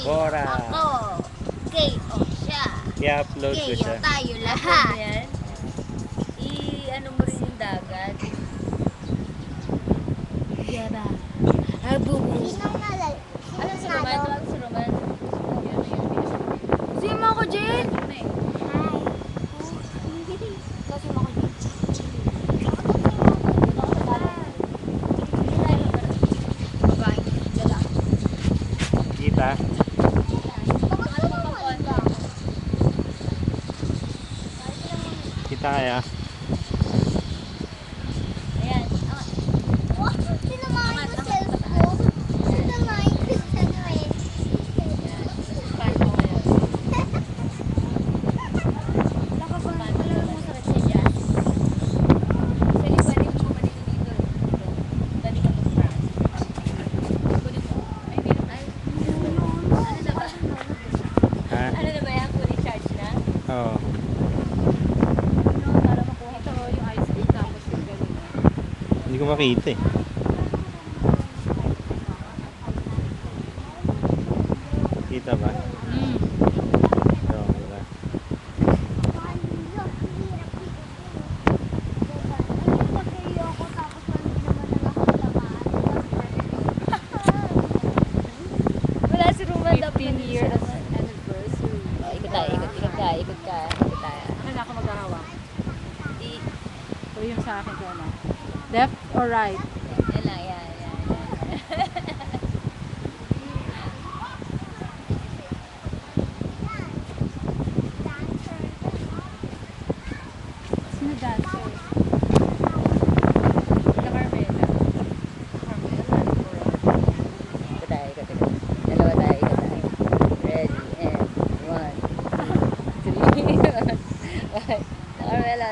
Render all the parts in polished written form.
Bora. Ako. K.O. siya. I-upload ko K.O. siya. tayo lahat. Yan. I-ano mo rin yung dagat. Diba? Abubu. Ano si Roman? Tawag si Roman. Sima ko, Jen! Kasi mo ko, Jen. Kita? Kita kaya? Ayan. Sinamahin mo cellphone? Sinamahin ko sa noin. Paano mo ngayon? Nakapaano pala mo sa siya. Actually, pwede mo bumalik dito. Pwede ka mag-France. Kunin mo. Ay, meron. Ay, ano na ba? Ha? Ano na ba yan? Fully charged na? Oo. Para makuha ito yung ice cream tapos yung gano'n. Hindi ko makita eh. Kita ba? Oo, wala. Wala si Roman. 15 years anniversary. Oh, ikot tayo, ikot tayo. Ano na ako maghahawak? I- Ito yung sa akin ko na. Left or right? Yan lang, yan. Sino dancer? Ito, Carmela. Carmela, ikot tayo. Dalawa tayo, ikot tayo. Ready, and 1, 2, 3. Carmela.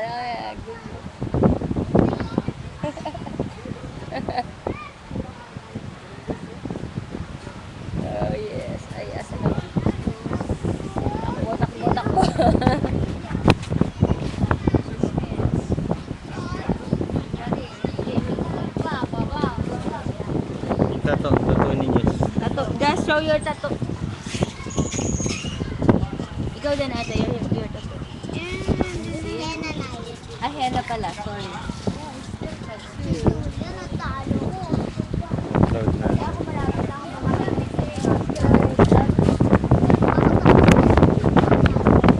Oh yes, ay asa na. Takbo. Tattoo ninyo. Tattoo, just show your tattoo. Ikaw din ate, your tattoo. Ah, henna pala, sorry.